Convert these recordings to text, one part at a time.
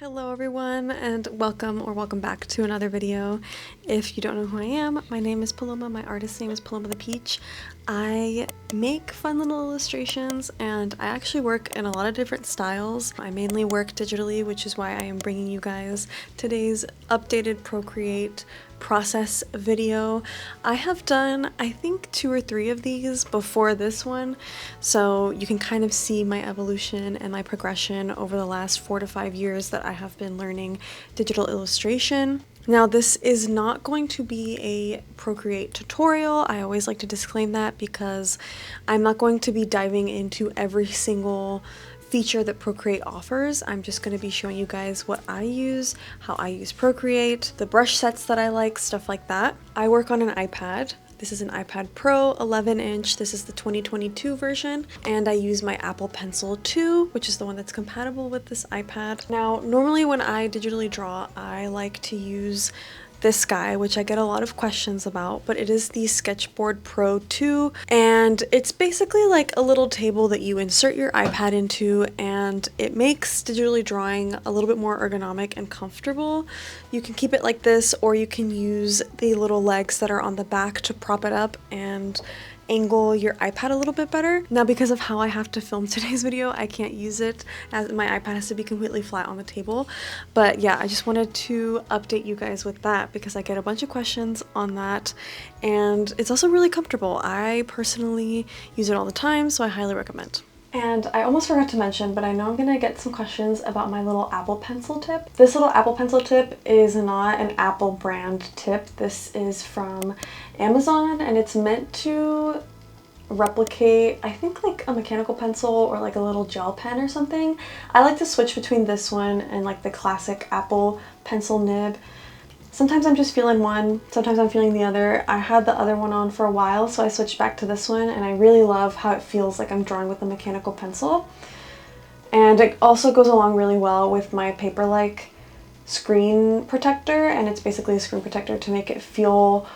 Hello everyone, and welcome back to another video. If you don't know who I am, my name is Paloma, my artist name is Paloma the Peach. I make fun little illustrations and I actually work in a lot of different styles. I mainly work digitally, which is why I am bringing you guys today's updated Procreate process video. I have done, I think, 2 or 3 of these before this one, so you can kind of see my evolution and my progression over the last 4 to 5 years that I have been learning digital illustration. Now, this is not going to be a Procreate tutorial. I always like to disclaim that because I'm not going to be diving into every single feature that Procreate offers. I'm just going to be showing you guys what I use, how I use Procreate, the brush sets that I like, stuff like that. I work on an iPad. This is an iPad Pro 11-inch. This is the 2022 version, and I use my Apple Pencil 2, which is the one that's compatible with this iPad. Now, normally when I digitally draw, I like to use this guy, which I get a lot of questions about, but it is the Sketchboard Pro 2, and it's basically like a little table that you insert your iPad into, and it makes digitally drawing a little bit more ergonomic and comfortable. You can keep it like this, or you can use the little legs that are on the back to prop it up and angle your iPad a little bit better. Now, because of how I have to film today's video, I can't use it, as my iPad has to be completely flat on the table. But yeah, I just wanted to update you guys with that because I get a bunch of questions on that, and it's also really comfortable. I personally use it all the time, so I highly recommend. And I almost forgot to mention, but I know I'm gonna get some questions about my little Apple Pencil tip. This little Apple Pencil tip is not an Apple brand tip. This is from Amazon, and it's meant to replicate, I think, like a mechanical pencil or like a little gel pen or something. I like to switch between this one and like the classic Apple pencil nib. Sometimes I'm just feeling one, sometimes I'm feeling the other. I had the other one on for a while, so I switched back to this one, and I really love how it feels like I'm drawing with a mechanical pencil. And it also goes along really well with my paper-like screen protector, and it's basically a screen protector to make it feel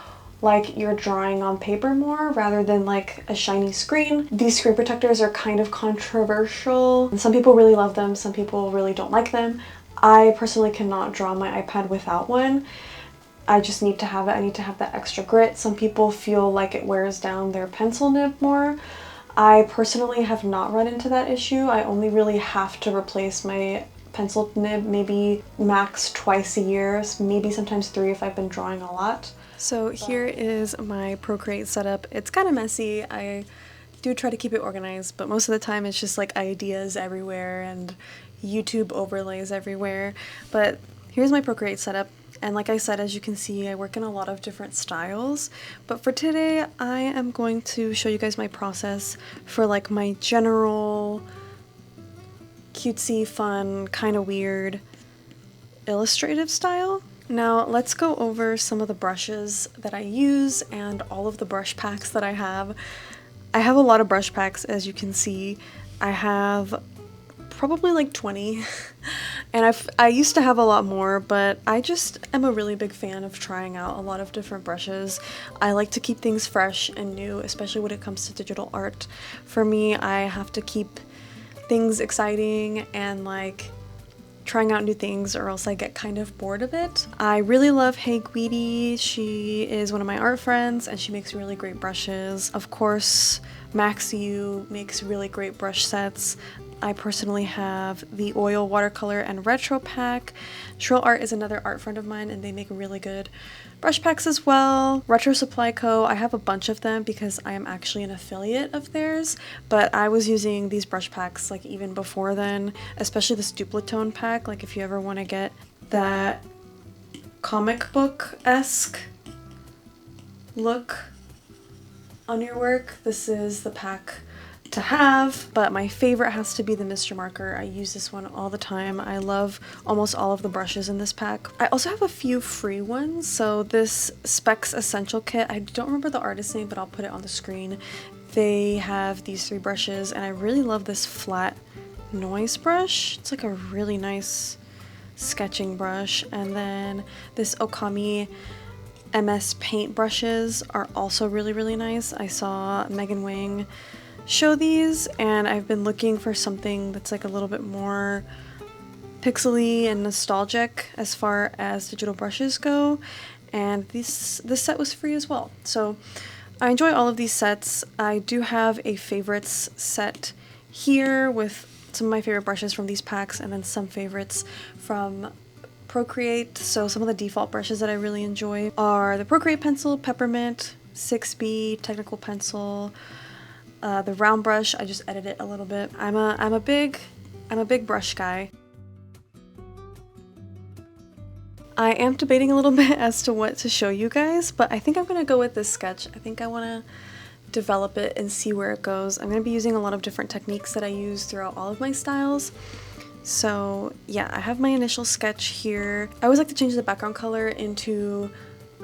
like you're drawing on paper more rather than like a shiny screen. These screen protectors are kind of controversial, and some people really love them, some people really don't like them. I personally cannot draw on my iPad without one. I just need to have it. I need to have that extra grit. Some people feel like it wears down their pencil nib more. I personally have not run into that issue. I only really have to replace my pencil nib maybe max twice a year, maybe sometimes 3 if I've been drawing a lot. So here is my Procreate setup. It's kind of messy. I do try to keep it organized, but most of the time it's just like ideas everywhere and YouTube overlays everywhere. But here's my Procreate setup. And like I said, as you can see, I work in a lot of different styles. But for today, I am going to show you guys my process for like my general cutesy, fun, kind of weird illustrative style. Now let's go over some of the brushes that I use and all of the brush packs that I have. I have a lot of brush packs, as you can see. I have probably like 20 and I used to have a lot more, but I just am a really big fan of trying out a lot of different brushes. I like to keep things fresh and new, especially when it comes to digital art. For me, I have to keep things exciting and like trying out new things, or else I get kind of bored of it. I really love Hey Guidi. She is one of my art friends and she makes really great brushes. Of course, Max U makes really great brush sets. I personally have the oil, watercolor, and retro pack. Shrill Art is another art friend of mine, and they make really good brush packs as well. Retro Supply Co. I have a bunch of them because I am actually an affiliate of theirs, but I was using these brush packs like even before then, especially this Duplatone pack. Like if you ever want to get that comic book-esque look on your work, this is the pack to have. But my favorite has to be the Mr. Marker. I use this one all the time. I love almost all of the brushes in this pack. I also have a few free ones. So this Specs Essential Kit, I don't remember the artist name, but I'll put it on the screen. They have these 3 brushes, and I really love this flat noise brush. It's like a really nice sketching brush. And then this Okami MS Paint brushes are also really nice. I saw Megan Wang show these, and I've been looking for something that's like a little bit more pixely and nostalgic as far as digital brushes go, and this set was free as well. So I enjoy all of these sets. I do have a favorites set here with some of my favorite brushes from these packs, and then some favorites from Procreate. So some of the default brushes that I really enjoy are the Procreate pencil, Peppermint, 6B, Technical Pencil, the round brush. I just edit it a little bit. I'm a big brush guy. I am debating a little bit as to what to show you guys, but I think I'm gonna go with this sketch. I think I wanna develop it and see where it goes. I'm gonna be using a lot of different techniques that I use throughout all of my styles. So yeah, I have my initial sketch here. I always like to change the background color into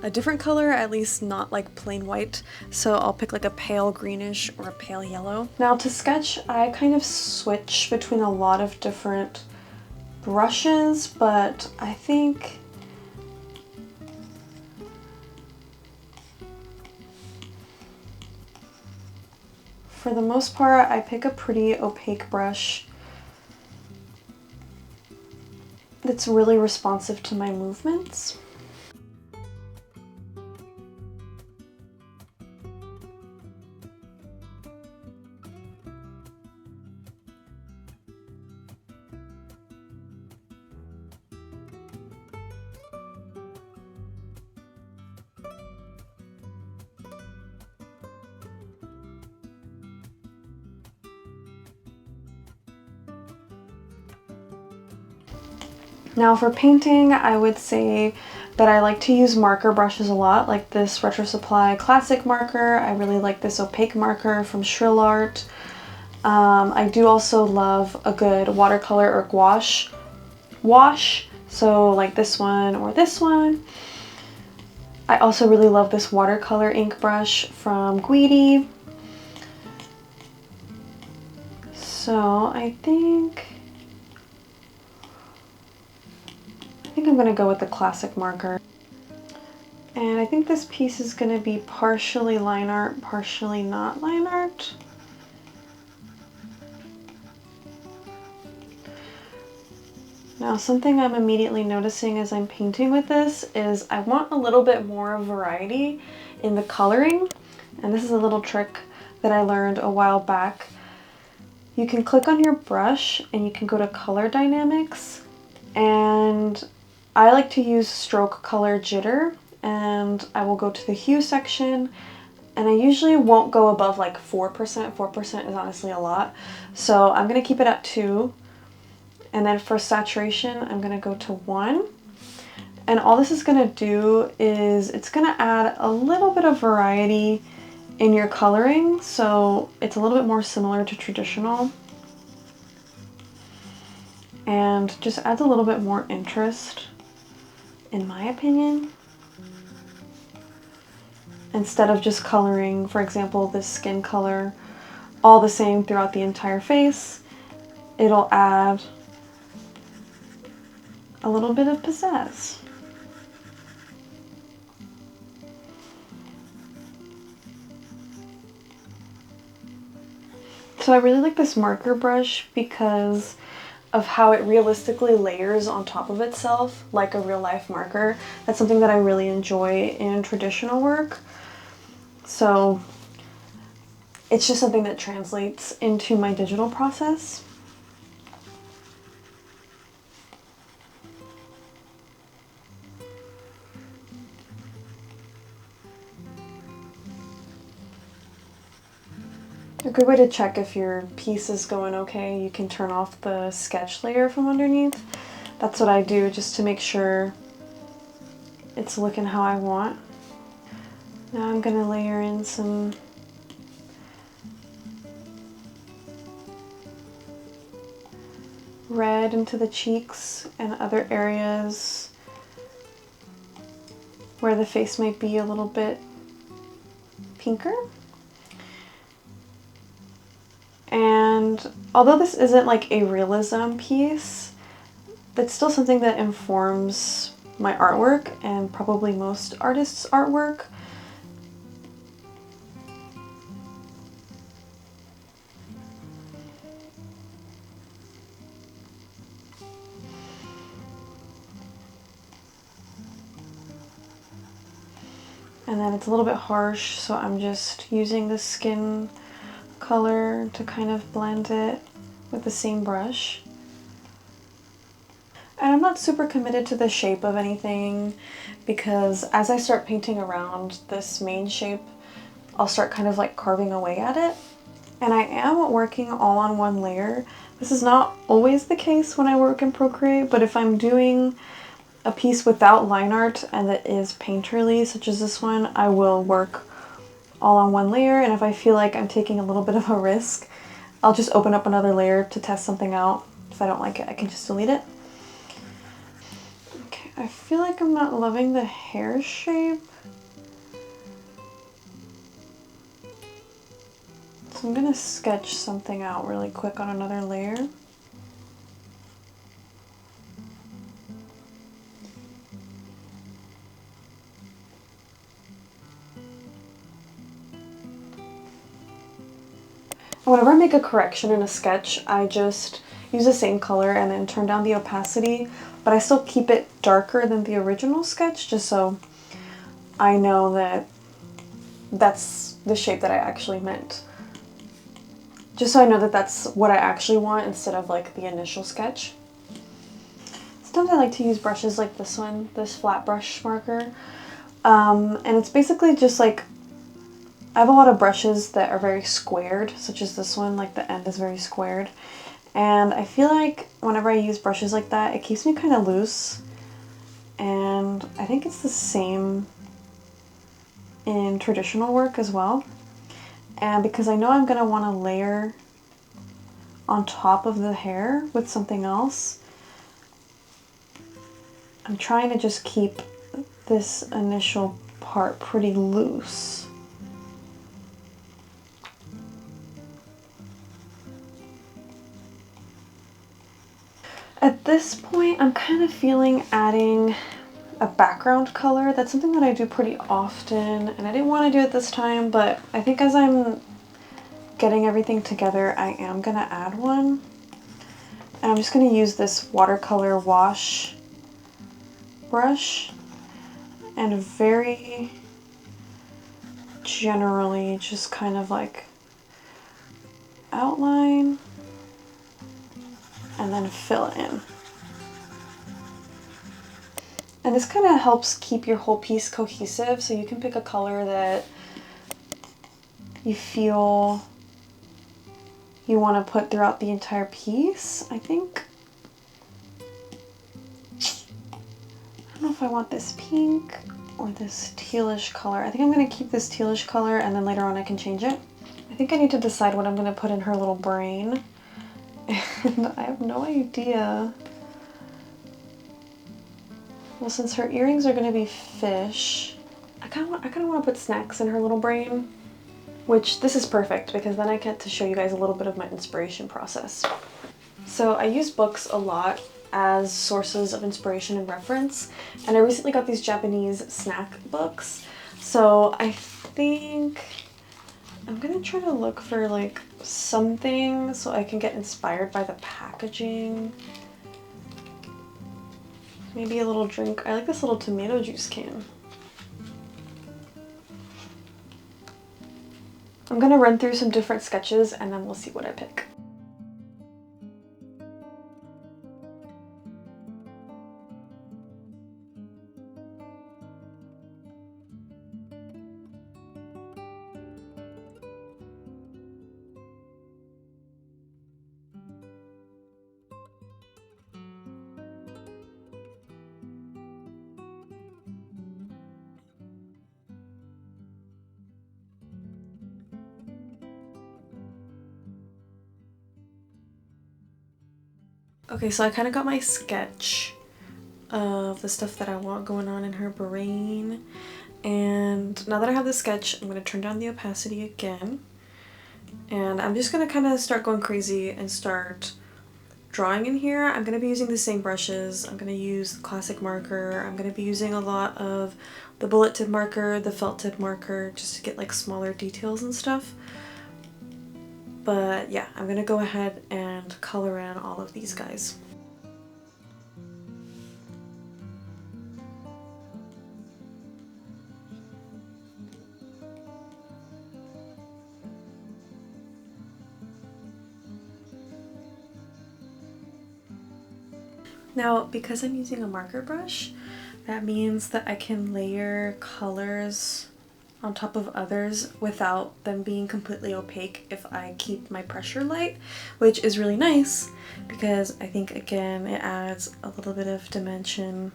a different color, at least not like plain white. So I'll pick like a pale greenish or a pale yellow. Now to sketch, I kind of switch between a lot of different brushes, but I think for the most part, I pick a pretty opaque brush that's really responsive to my movements. Now for painting, I would say that I like to use marker brushes a lot, like this Retro Supply Classic marker. I really like this opaque marker from Shrill Art. I do also love a good watercolor or gouache wash, so like this one or this one. I also really love this watercolor ink brush from Guidi. So I think I'm gonna go with the classic marker. And I think this piece is gonna be partially line art, partially not line art. Now something I'm immediately noticing as I'm painting with this is I want a little bit more variety in the coloring. And this is a little trick that I learned a while back. You can click on your brush and you can go to color dynamics, and I like to use stroke color jitter, and I will go to the hue section, and I usually won't go above like 4%. 4% is honestly a lot. So I'm gonna keep it at 2. And then for saturation, I'm gonna go to 1. And all this is gonna do is it's gonna add a little bit of variety in your coloring, so it's a little bit more similar to traditional. And just adds a little bit more interest, in my opinion. Instead of just coloring, for example, this skin color all the same throughout the entire face, it'll add a little bit of pizzazz. So I really like this marker brush because of how it realistically layers on top of itself like a real life marker. That's something that I really enjoy in traditional work. So it's just something that translates into my digital process. A good way to check if your piece is going okay, you can turn off the sketch layer from underneath. That's what I do just to make sure it's looking how I want. Now I'm gonna layer in some red into the cheeks and other areas where the face might be a little bit pinker. And although this isn't like a realism piece, that's still something that informs my artwork and probably most artists' artwork. And then it's a little bit harsh, so I'm just using the skin color to kind of blend it with the same brush. And I'm not super committed to the shape of anything because as I start painting around this main shape, I'll start kind of like carving away at it. And I am working all on one layer. This is not always the case when I work in Procreate, but if I'm doing a piece without line art and that is painterly, such as this one, I will work all on one layer, and if I feel like I'm taking a little bit of a risk, I'll just open up another layer to test something out. If I don't like it, I can just delete it. Okay, I feel like I'm not loving the hair shape. So I'm gonna sketch something out really quick on another layer. Whenever I make a correction in a sketch, I just use the same color and then turn down the opacity, but I still keep it darker than the original sketch just so I know that that's the shape that I actually meant. Just so I know that that's what I actually want instead of like the initial sketch. Sometimes I like to use brushes like this one, this flat brush marker, and it's basically just like, I have a lot of brushes that are very squared, such as this one, like the end is very squared. And I feel like whenever I use brushes like that, it keeps me kind of loose. And I think it's the same in traditional work as well. And because I know I'm going to want to layer on top of the hair with something else, I'm trying to just keep this initial part pretty loose. At this point, I'm kind of feeling adding a background color. That's something that I do pretty often, and I didn't want to do it this time, but I think as I'm getting everything together, I am gonna add one. And I'm just gonna use this watercolor wash brush and very generally just kind of like outline and then fill in. And this kind of helps keep your whole piece cohesive, so you can pick a color that you feel you want to put throughout the entire piece, I think. I don't know if I want this pink or this tealish color. I think I'm going to keep this tealish color and then later on I can change it. I think I need to decide what I'm going to put in her little brain. And I have no idea. Well, since her earrings are going to be fish, I kind of want to put snacks in her little brain, which this is perfect because then I get to show you guys a little bit of my inspiration process. So I use books a lot as sources of inspiration and reference, and I recently got these Japanese snack books. So I think I'm gonna try to look for like something so I can get inspired by the packaging. Maybe a little drink. I like this little tomato juice can. I'm gonna run through some different sketches and then we'll see what I pick. Okay, so I kind of got my sketch of the stuff that I want going on in her brain. And now that I have the sketch, I'm going to turn down the opacity again. And I'm just going to kind of start going crazy and start drawing in here. I'm going to be using the same brushes. I'm going to use the classic marker. I'm going to be using a lot of the bullet tip marker, the felt tip marker, just to get like smaller details and stuff. But yeah, I'm gonna go ahead and color in all of these guys. Now, because I'm using a marker brush, that means that I can layer colors on top of others without them being completely opaque if I keep my pressure light, which is really nice because I think, again, it adds a little bit of dimension.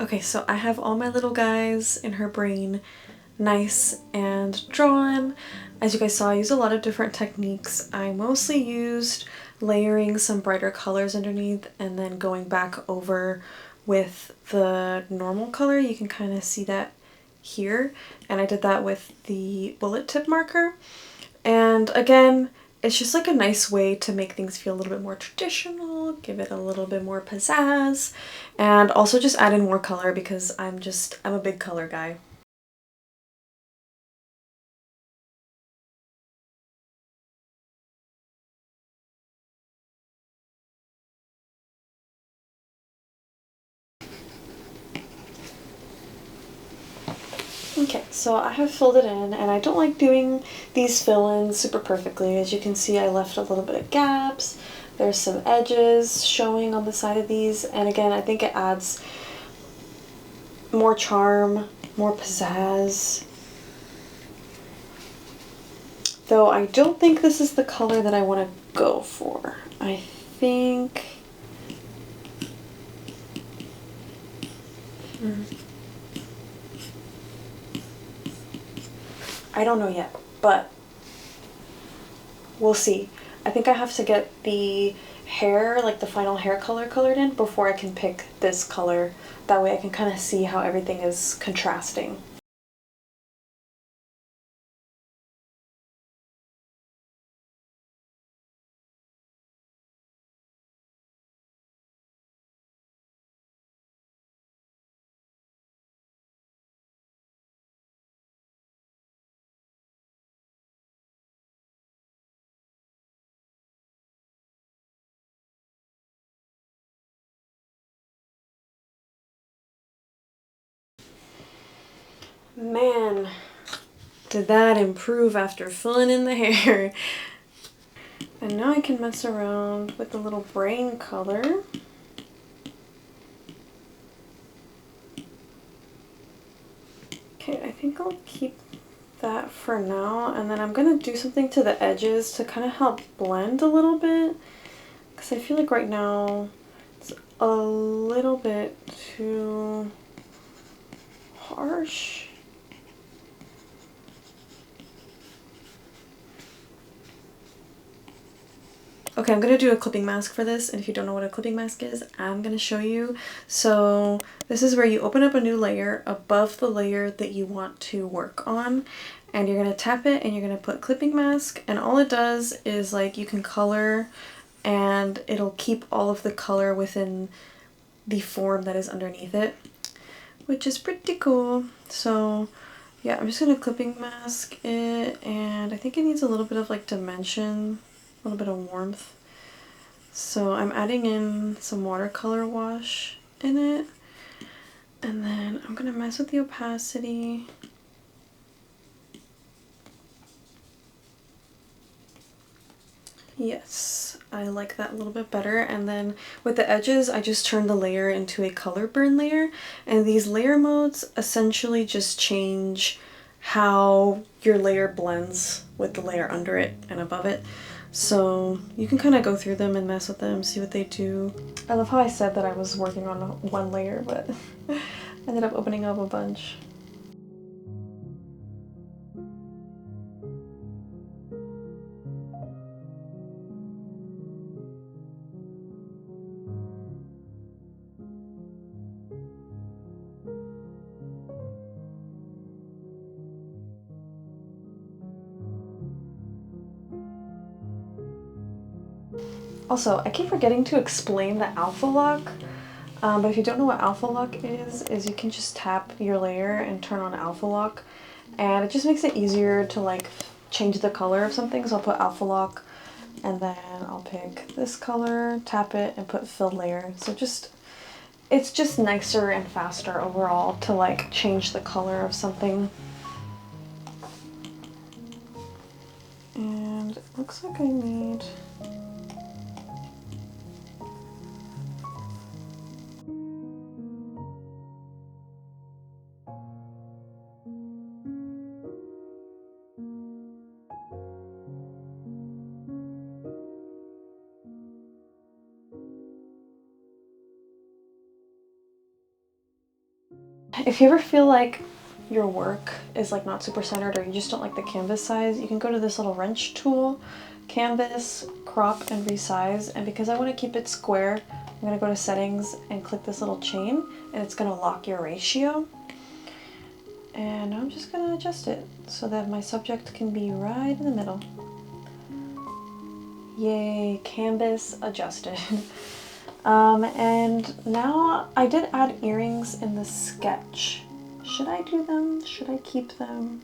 Okay, so I have all my little guys in her brain nice and drawn. As you guys saw, I used a lot of different techniques. I mostly used layering some brighter colors underneath and then going back over with the normal color. You can kind of see that here. And I did that with the bullet tip marker. And again, it's just like a nice way to make things feel a little bit more traditional, give it a little bit more pizzazz, and also just add in more color because I'm a big color guy. Okay, so I have filled it in, and I don't like doing these fill-ins super perfectly. As you can see, I left a little bit of gaps. There's some edges showing on the side of these, and again, I think it adds more charm, more pizzazz. Though I don't think this is the color that I want to go for. I think... I don't know yet, but we'll see. I think I have to get the hair, like the final hair color colored in before I can pick this color. That way I can kind of see how everything is contrasting. Man, did that improve after filling in the hair. And now I can mess around with the little brain color. Okay, I think I'll keep that for now, and then I'm gonna do something to the edges to kind of help blend a little bit, because I feel like right now it's a little bit too harsh. Okay, I'm gonna do a clipping mask for this, and if you don't know what a clipping mask is, I'm gonna show you. So this is where you open up a new layer above the layer that you want to work on, and you're gonna tap it and you're gonna put clipping mask, and all it does is, like, you can color and it'll keep all of the color within the form that is underneath it, which is pretty cool. So yeah, I'm just gonna clipping mask it, and I think it needs a little bit of like dimension, a little bit of warmth. So I'm adding in some watercolor wash in it, and then I'm gonna mess with the opacity. Yes, I like that a little bit better. And then with the edges, I just turned the layer into a color burn layer. And these layer modes essentially just change how your layer blends with the layer under it and above it. So you can kind of go through them and mess with them, see what they do. I love how I said that I was working on one layer, but ended up opening up a bunch. Also, I keep forgetting to explain the alpha lock, but if you don't know what alpha lock is you can just tap your layer and turn on alpha lock, and it just makes it easier to like change the color of something. So I'll put alpha lock, and then I'll pick this color, tap it, and put fill layer. So it's just nicer and faster overall to like change the color of something. And it looks like I need If you ever feel like your work is like not super centered, or you just don't like the canvas size, you can go to this little wrench tool, canvas, crop, and resize. And because I want to keep it square, I'm going to go to settings and click this little chain, and it's going to lock your ratio. And I'm just going to adjust it so that my subject can be right in the middle. Yay, canvas adjusted. And now I did add earrings in the sketch. Should I do them? Should I keep them?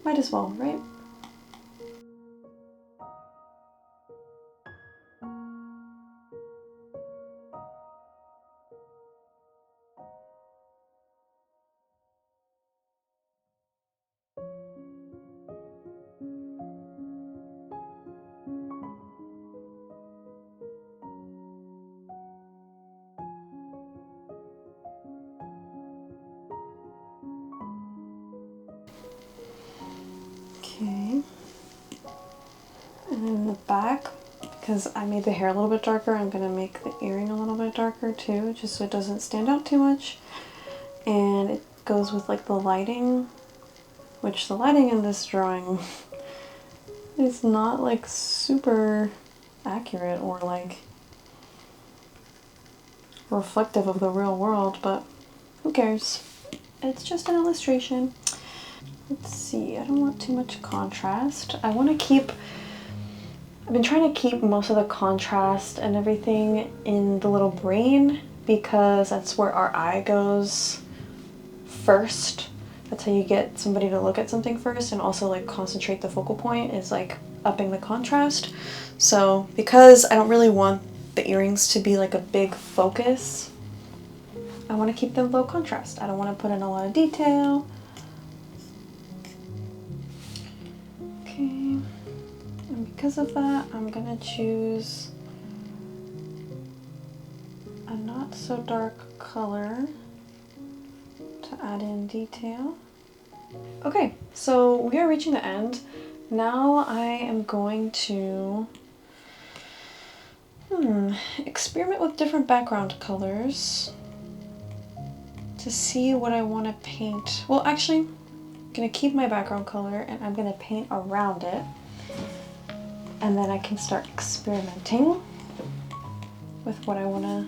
Might as well, right? Okay. And in the back, because I made the hair a little bit darker, I'm gonna make the earring a little bit darker too, just so it doesn't stand out too much. And it goes with like the lighting, which the lighting in this drawing is not like super accurate or like reflective of the real world, but who cares? It's just an illustration. Let's see, I don't want too much contrast. I want to keep, I've been trying to keep most of the contrast and everything in the little brain, because that's where our eye goes first. That's how you get somebody to look at something first, and also like concentrate the focal point is like upping the contrast. So because I don't really want the earrings to be like a big focus, I want to keep them low contrast. I don't want to put in a lot of detail. Okay, and because of that, I'm gonna choose a not so dark color to add in detail. Okay, so we are reaching the end. Now I am going to experiment with different background colors to see what I want to paint. Well, actually, I'm gonna keep my background color and I'm gonna paint around it, and then I can start experimenting with what I want to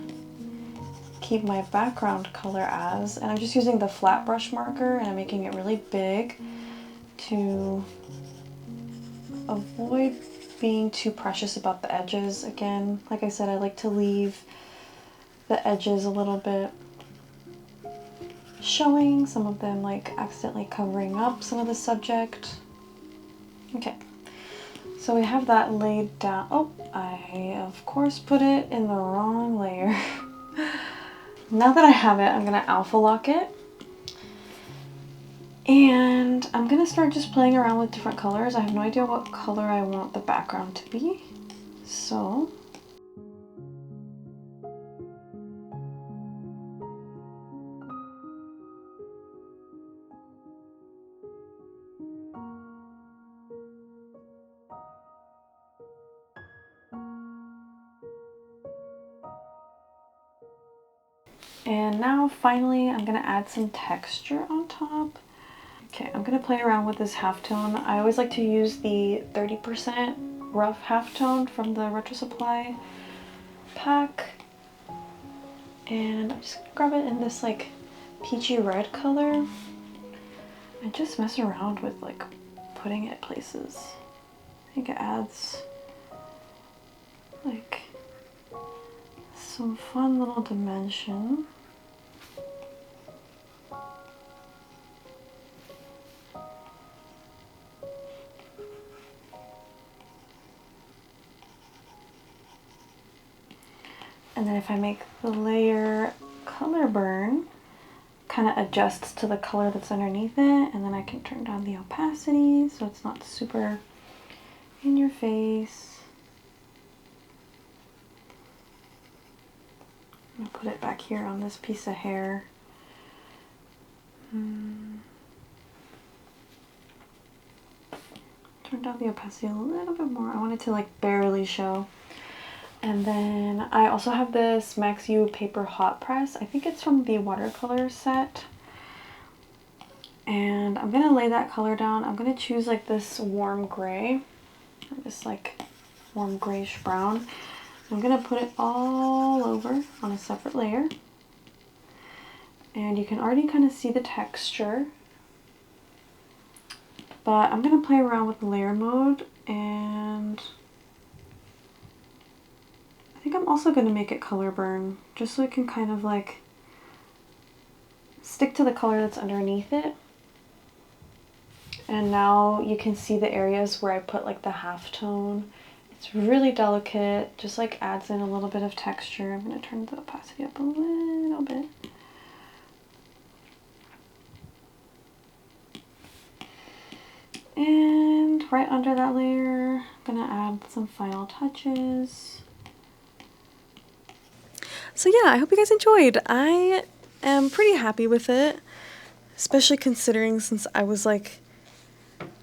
keep my background color as. And I'm just using the flat brush marker, and I'm making it really big to avoid being too precious about the edges. Again, like I said, I like to leave the edges a little bit showing, some of them like accidentally covering up some of the subject. Okay, so we have that laid down. Oh, I of course put it in the wrong layer. Now that I have it, I'm gonna alpha lock it, And I'm gonna start just playing around with different colors. I have no idea what color I want the background to be. So and now finally I'm gonna add some texture on top. Okay, I'm gonna play around with this halftone. I always like to use the 30% rough halftone from the Retro Supply pack. And I'm just gonna grab it in this like peachy red color and just mess around with like putting it places. I think it adds like some fun little dimension. And then if I make the layer color burn, kind of adjusts to the color that's underneath it, and then I can turn down the opacity so it's not super in your face. I'm gonna put it back here on this piece of hair. Turn down the opacity a little bit more. I want it to like barely show. And then I also have this Max U paper hot press. I think it's from the watercolor set. And I'm gonna lay that color down. I'm gonna choose like this warm gray, or this like warm grayish brown. I'm gonna put it all over on a separate layer. And you can already kind of see the texture. But I'm gonna play around with layer mode, and I think I'm also gonna make it color burn, just so it can kind of like stick to the color that's underneath it. And now you can see the areas where I put like the halftone. It's really delicate, just like adds in a little bit of texture. I'm gonna turn the opacity up a little bit. And right under that layer, I'm gonna add some final touches. So yeah, I hope you guys enjoyed. I am pretty happy with it, especially considering since I was like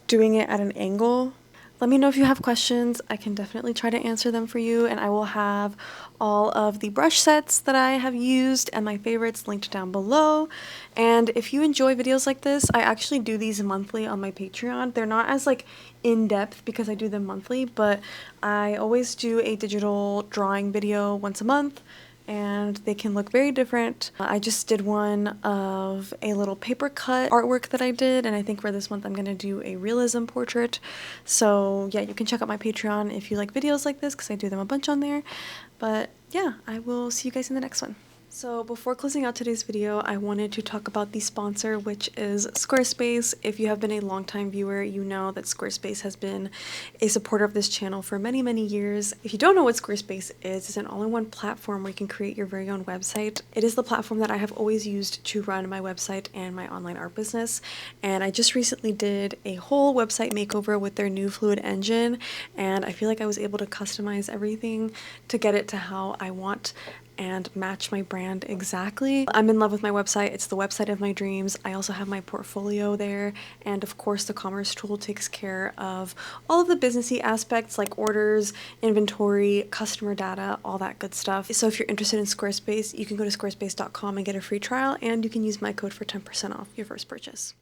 doing it at an angle. Let me know if you have questions. I can definitely try to answer them for you, and I will have all of the brush sets that I have used and my favorites linked down below. And if you enjoy videos like this, I actually do these monthly on my Patreon. They're not as like in-depth because I do them monthly, but I always do a digital drawing video once a month, and they can look very different. I just did one of a little paper cut artwork that I did, and I think for this month I'm gonna do a realism portrait. So yeah, you can check out my Patreon if you like videos like this, because I do them a bunch on there. But yeah, I will see you guys in the next one. So before closing out today's video, I wanted to talk about the sponsor, which is Squarespace. If you have been a longtime viewer, you know that Squarespace has been a supporter of this channel for many, many years. If you don't know what Squarespace is, it's an all-in-one platform where you can create your very own website. It is the platform that I have always used to run my website and my online art business. And I just recently did a whole website makeover with their new Fluid engine, and I feel like I was able to customize everything to get it to how I want and match my brand exactly. I'm in love with my website. It's the website of my dreams. I also have my portfolio there, and of course the commerce tool takes care of all of the businessy aspects like orders, inventory, customer data, all that good stuff. So if you're interested in Squarespace, you can go to squarespace.com and get a free trial, and you can use my code for 10% off your first purchase.